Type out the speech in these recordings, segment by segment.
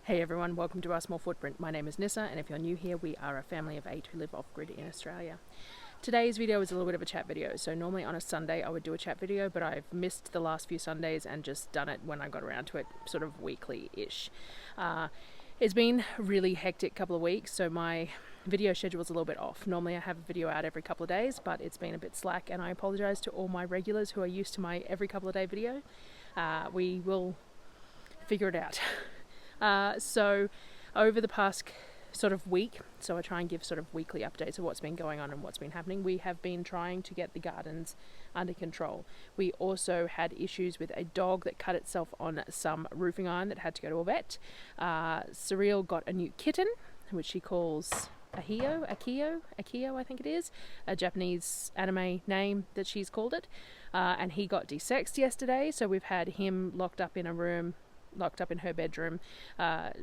Hey everyone, welcome to Our Small Footprint. My name is Nyssa, and if you're new here, we are a family of 8 who live off-grid in Australia. Today's video is a little bit of a chat video, so normally on a Sunday I would do a chat video, but I've missed the last few Sundays and just done it when I got around to it, sort of weekly-ish. It's been a really hectic couple of weeks, so my video schedule is a little bit off. Normally I have a video out every couple of days, but it's been a bit slack, and I apologise to all my regulars who are used to my every couple of day video. We will figure it out. So over the past sort of week, so I try and give sort of weekly updates of what's been going on and what's been happening, we have been trying to get the gardens under control. We also had issues with a dog that cut itself on some roofing iron that had to go to a vet. Surreal got a new kitten, which she calls Akio, I think it is, a Japanese anime name that she's called it, and he got desexed yesterday, so we've had him locked up in her bedroom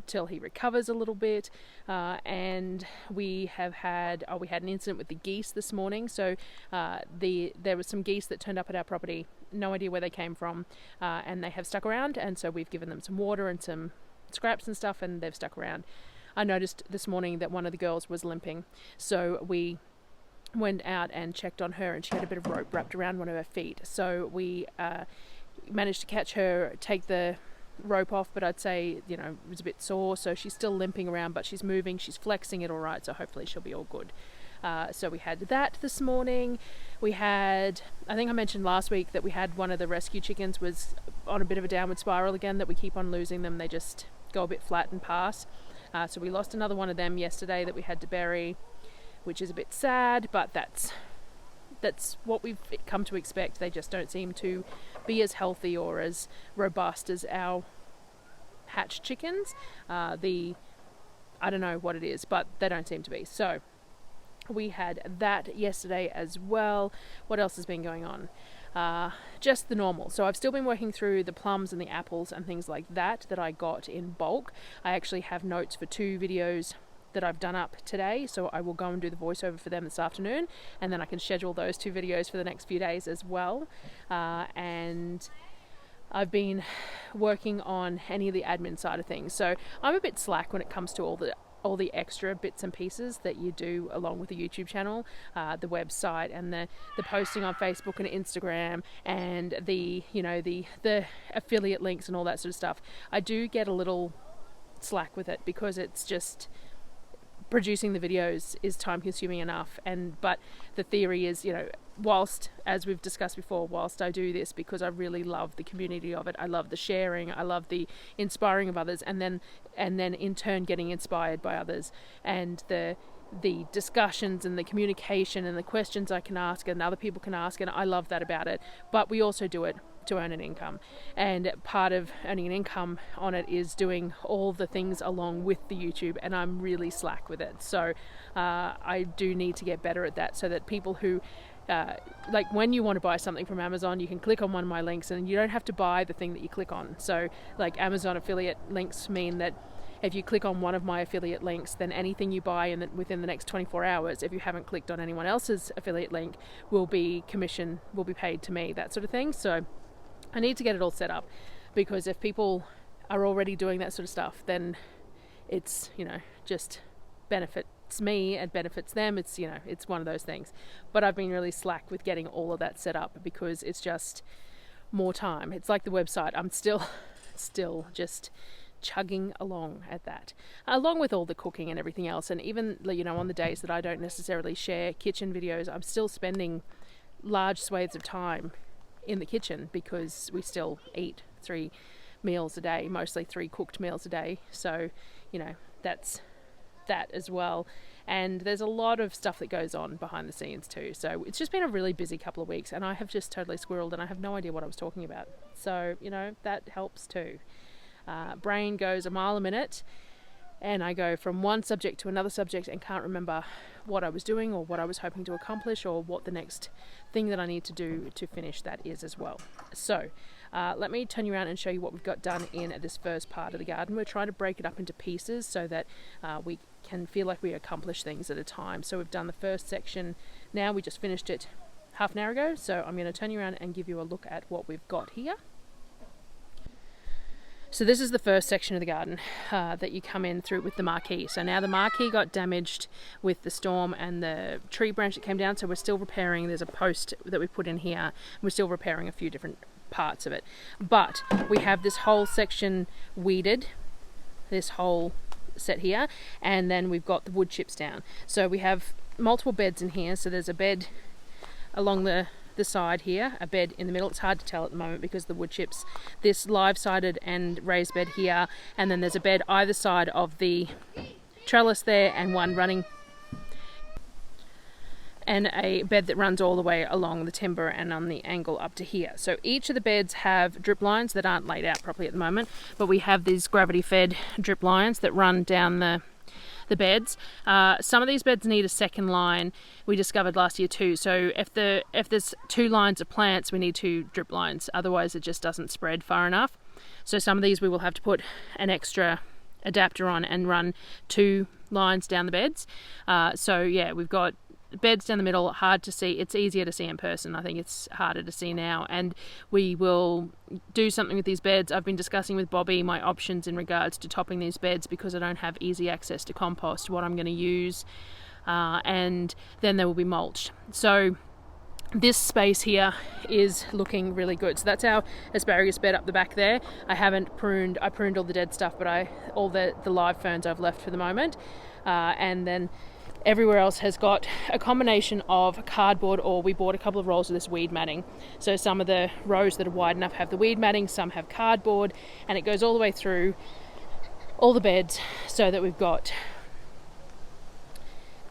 till he recovers a little bit, and we had an incident with the geese this morning. So there was some geese that turned up at our property, no idea where they came from, and they have stuck around, and so we've given them some water and some scraps and stuff, and they've stuck around. I noticed this morning that one of the girls was limping, so we went out and checked on her, and she had a bit of rope wrapped around one of her feet, so we managed to catch her, take the rope off, but I'd say, it was a bit sore, so she's still limping around, but she's moving, she's flexing it all right, so hopefully she'll be all good. So we had that this morning. We had, I think I mentioned last week that we had one of the rescue chickens was on a bit of a downward spiral again, that we keep on losing them. They just go a bit flat and pass. So we lost another one of them yesterday that we had to bury, which is a bit sad, but that's what we've come to expect. They just don't seem to be as healthy or as robust as our hatched chickens. I don't know what it is, but they don't seem to be. So we had that yesterday as well. What else has been going on? Just the normal. So I've still been working through the plums and the apples and things like that I got in bulk. I actually have notes for 2 videos that I've done up today, so I will go and do the voiceover for them this afternoon, and then I can schedule those 2 videos for the next few days as well. And I've been working on any of the admin side of things, so I'm a bit slack when it comes to all the extra bits and pieces that you do along with the YouTube channel, the website, and the posting on Facebook and Instagram, and the affiliate links and all that sort of stuff. I do get a little slack with it because it's just producing the videos is time consuming enough, but the theory is, whilst, as we've discussed before, whilst I do this because I really love the community of it, I love the sharing, I love the inspiring of others, and then in turn getting inspired by others, and the discussions and the communication and the questions I can ask and other people can ask, and I love that about it. But we also do it to earn an income, and part of earning an income on it is doing all the things along with the YouTube, and I'm really slack with it. So I do need to get better at that, so that people who like when you want to buy something from Amazon, you can click on one of my links and you don't have to buy the thing that you click on. So like Amazon affiliate links mean that if you click on one of my affiliate links, then anything you buy within the next 24 hours, if you haven't clicked on anyone else's affiliate link, will be paid to me, that sort of thing. So I need to get it all set up, because if people are already doing that sort of stuff, then it's, just benefits me and benefits them. It's, it's one of those things. But I've been really slack with getting all of that set up because it's just more time. It's like the website. I'm still just chugging along at that, along with all the cooking and everything else. And even, on the days that I don't necessarily share kitchen videos, I'm still spending large swathes of time in the kitchen, because we still eat 3 meals a day, mostly 3 cooked meals a day. So, that's that as well. And there's a lot of stuff that goes on behind the scenes too. So it's just been a really busy couple of weeks, and I have just totally squirreled, and I have no idea what I was talking about. So, that helps too. Brain goes a mile a minute, and I go from one subject to another subject and can't remember what I was doing or what I was hoping to accomplish or what the next thing that I need to do to finish that is as well. So let me turn you around and show you what we've got done in this first part of the garden. We're trying to break it up into pieces so that we can feel like we accomplish things at a time. So we've done the first section now. We just finished it half an hour ago. So I'm going to turn you around and give you a look at what we've got here. So this is the first section of the garden that you come in through with the marquee. So now the marquee got damaged with the storm and the tree branch that came down, so we're still repairing. There's a post that we put in here. We're still repairing a few different parts of it. But we have this whole section weeded, this whole set here, and then we've got the wood chips down. So we have multiple beds in here. So there's a bed along the side here, a bed in the middle. It's hard to tell at the moment because of the wood chips. This live-sided and raised bed here, and then there's a bed either side of the trellis there, and one running, and a bed that runs all the way along the timber and on the angle up to here. So each of the beds have drip lines that aren't laid out properly at the moment, but we have these gravity-fed drip lines that run down the beds. Some of these beds need a second line, we discovered last year too. So if there's 2 lines of plants, we need 2 drip lines, otherwise it just doesn't spread far enough. So some of these we will have to put an extra adapter on and run 2 lines down the beds. So yeah, we've got beds down the middle, hard to see. It's easier to see in person. I think it's harder to see now, and we will do something with these beds. I've been discussing with Bobby my options in regards to topping these beds because I don't have easy access to compost, what I'm going to use, and then they will be mulched. So this space here is looking really good. So that's our asparagus bed up the back there. I pruned all the dead stuff, but all the live ferns I've left for the moment, and then everywhere else has got a combination of cardboard, or we bought a couple of rolls of this weed matting. So some of the rows that are wide enough have the weed matting, some have cardboard, and it goes all the way through all the beds so that we've got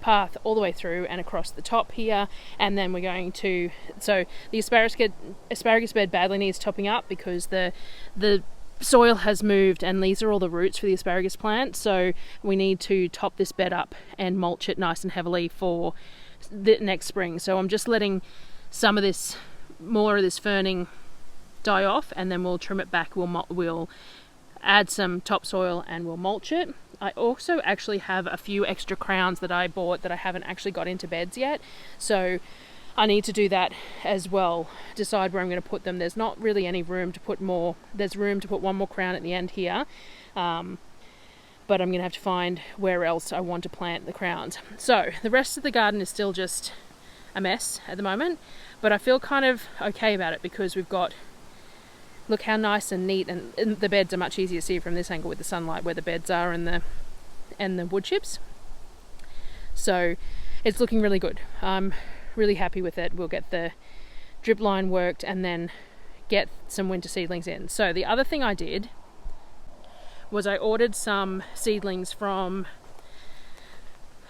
path all the way through and across the top here. And then we're going to, so the asparagus bed badly needs topping up because the soil has moved, and these are all the roots for the asparagus plant, so we need to top this bed up and mulch it nice and heavily for the next spring. So I'm just letting more of this ferning die off, and then we'll trim it back. We'll add some topsoil and we'll mulch it. I also actually have a few extra crowns that I bought that I haven't actually got into beds yet, so I need to do that as well, decide where I'm going to put them. There's not really any room to put more. There's room to put one more crown at the end here, but I'm going to have to find where else I want to plant the crowns. So the rest of the garden is still just a mess at the moment, but I feel kind of okay about it because we've got, look how nice and neat, and the beds are much easier to see from this angle with the sunlight where the beds are and the wood chips. So it's looking really good. I'm really happy with it. We'll get the drip line worked and then get some winter seedlings in. So the other thing I did was I ordered some seedlings from,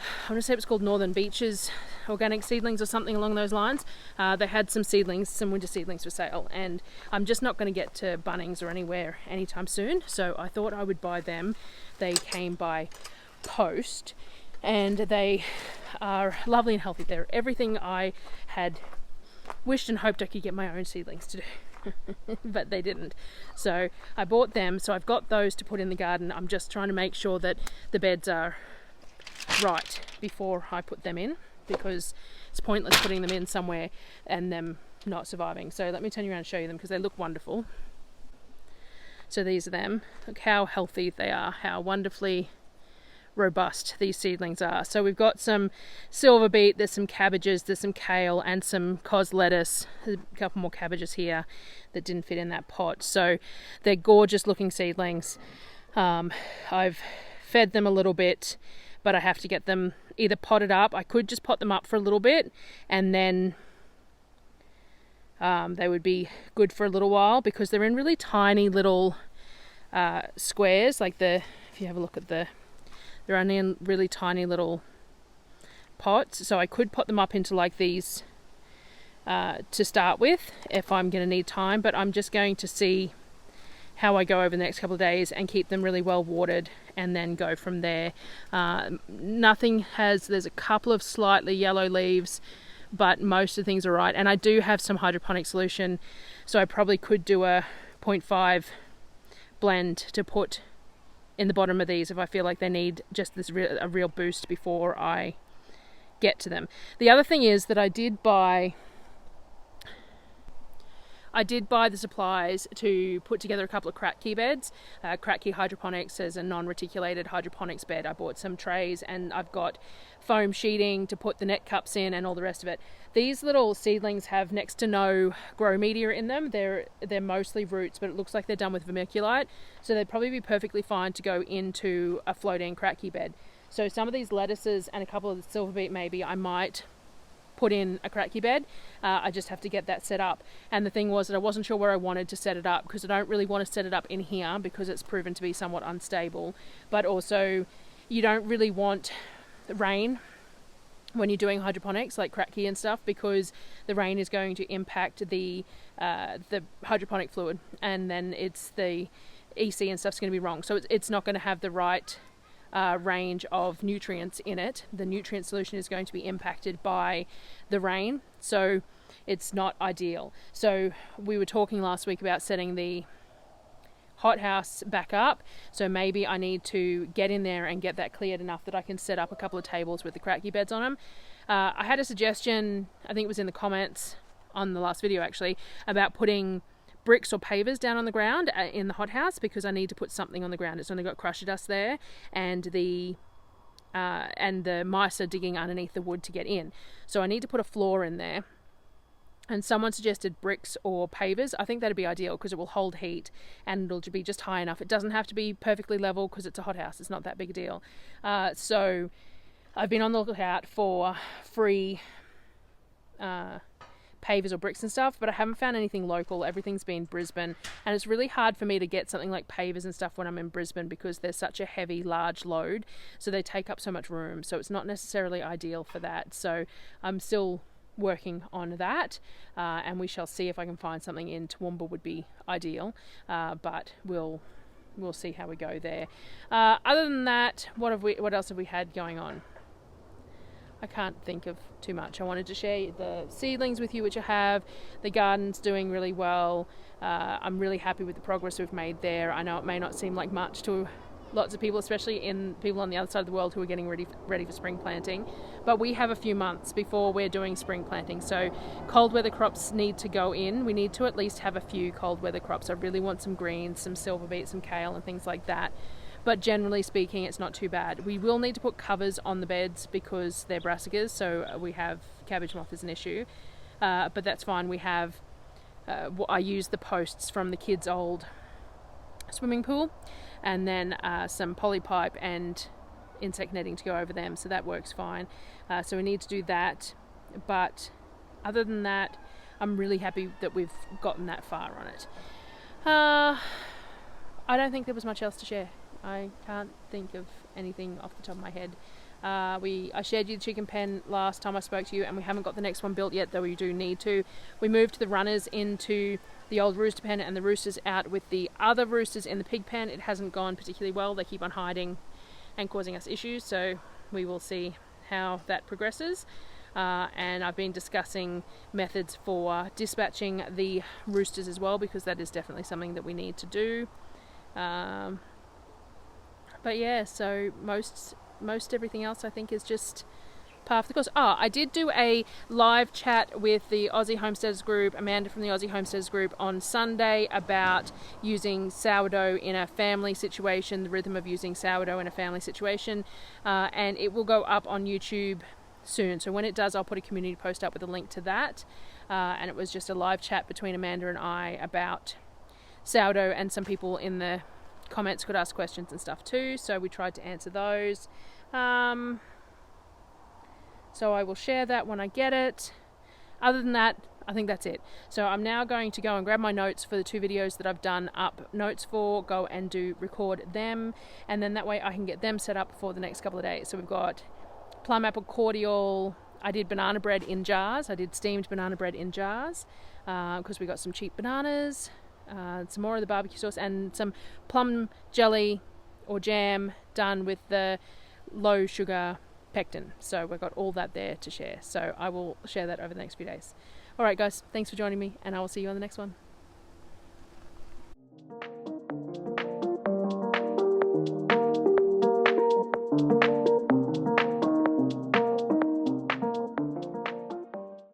I want to say it was called Northern Beaches Organic Seedlings or something along those lines. They had some winter seedlings for sale, and I'm just not going to get to Bunnings or anywhere anytime soon, so I thought I would buy them. They came by post, and they are lovely and healthy. They're everything I had wished and hoped I could get my own seedlings to do, but they didn't. So I bought them, so I've got those to put in the garden. I'm just trying to make sure that the beds are right before I put them in, because it's pointless putting them in somewhere and them not surviving. So let me turn you around and show you them because they look wonderful. So these are them. Look how healthy they are, how wonderfully robust these seedlings are. So we've got some silver beet, there's some cabbages, there's some kale and some cos lettuce. There's a couple more cabbages here that didn't fit in that pot. So they're gorgeous looking seedlings. I've fed them a little bit, but I have to get them either potted up. I could just pot them up for a little bit and then they would be good for a little while because they're in really tiny little squares. Like if you have a look at they're only in really tiny little pots. So I could pot them up into like these to start with if I'm going to need time, but I'm just going to see how I go over the next couple of days and keep them really well watered and then go from there. There's a couple of slightly yellow leaves, but most of the things are right. And I do have some hydroponic solution, so I probably could do a 0.5 blend to put in the bottom of these if I feel like they need just a real boost before I get to them. The other thing is that I I did buy the supplies to put together a couple of Kratky beds. Kratky Hydroponics is a non-reticulated hydroponics bed. I bought some trays and I've got foam sheeting to put the net cups in and all the rest of it. These little seedlings have next to no grow media in them. They're mostly roots, but it looks like they're done with vermiculite, so they'd probably be perfectly fine to go into a floating Kratky bed. So some of these lettuces and a couple of the silver beet maybe I might put in a Kratky bed. I just have to get that set up. And the thing was that I wasn't sure where I wanted to set it up, because I don't really want to set it up in here because it's proven to be somewhat unstable. But also you don't really want rain when you're doing hydroponics like Kratky and stuff, because the rain is going to impact the hydroponic fluid, and then it's the EC and stuff's going to be wrong. So it's not going to have the right range of nutrients in it. The nutrient solution is going to be impacted by the rain, so it's not ideal. So we were talking last week about setting the hothouse back up, so maybe I need to get in there and get that cleared enough that I can set up a couple of tables with the Kratky beds on them. I had a suggestion, I think it was in the comments on the last video actually, about putting bricks or pavers down on the ground in the hothouse, because I need to put something on the ground. It's only got crusher dust there, and the mice are digging underneath the wood to get in. So I need to put a floor in there. And someone suggested bricks or pavers. I think that'd be ideal because it will hold heat and it'll be just high enough. It doesn't have to be perfectly level because it's a hothouse. It's not that big a deal. So I've been on the lookout for free pavers or bricks and stuff, but I haven't found anything local. Everything's been Brisbane, and it's really hard for me to get something like pavers and stuff when I'm in Brisbane because they're such a heavy, large load, so they take up so much room. So it's not necessarily ideal for that. So I'm still working on that, and we shall see if I can find something in Toowoomba would be ideal, but we'll see how we go there. Other than that, what else have we had going on? I can't think of too much. I wanted to share the seedlings with you, which I have. The garden's doing really well. I'm really happy with the progress we've made there. I know it may not seem like much to lots of people, especially in people on the other side of the world who are getting ready for spring planting, but we have a few months before we're doing spring planting, so cold weather crops need to go in. We need to at least have a few cold weather crops. I really want some greens, some silver beet, some kale and things like that, but generally speaking it's not too bad. We will need to put covers on the beds because they're brassicas, so we have cabbage moth as an issue, but that's fine. We have I use the posts from the kids' old swimming pool, and then some polypipe and insect netting to go over them, so that works fine. So we need to do that, but other than that I'm really happy that we've gotten that far on it. I don't think there was much else to share. I can't think of anything off the top of my head. I shared you the chicken pen last time I spoke to you, and we haven't got the next one built yet, though we do need to. We moved the runners into the old rooster pen and the roosters out with the other roosters in the pig pen. It hasn't gone particularly well. They keep on hiding and causing us issues, so we will see how that progresses. And I've been discussing methods for dispatching the roosters as well, because that is definitely something that we need to do. But yeah, so most everything else I think is just par for the course. I did do a live chat with the Aussie Homesteaders group, Amanda from the Aussie Homesteaders group, on Sunday about using sourdough in a family situation, the rhythm of using sourdough in a family situation, and it will go up on YouTube soon. So when it does, I'll put a community post up with a link to that, and it was just a live chat between Amanda and I about sourdough, and some people in the comments could ask questions and stuff too, so we tried to answer those. So I will share that when I get it. Other than that, I think that's it. So I'm now going to go and grab my notes for the 2 videos that I've done up notes for, go and record them, and then that way I can get them set up for the next couple of days. So we've got plum apple cordial. I did banana bread in jars. I did steamed banana bread in jars because we got some cheap bananas. Some more of the barbecue sauce and some plum jelly or jam done with the low sugar pectin. So we've got all that there to share. So I will share that over the next few days. Alright guys, thanks for joining me, and I will see you on the next one.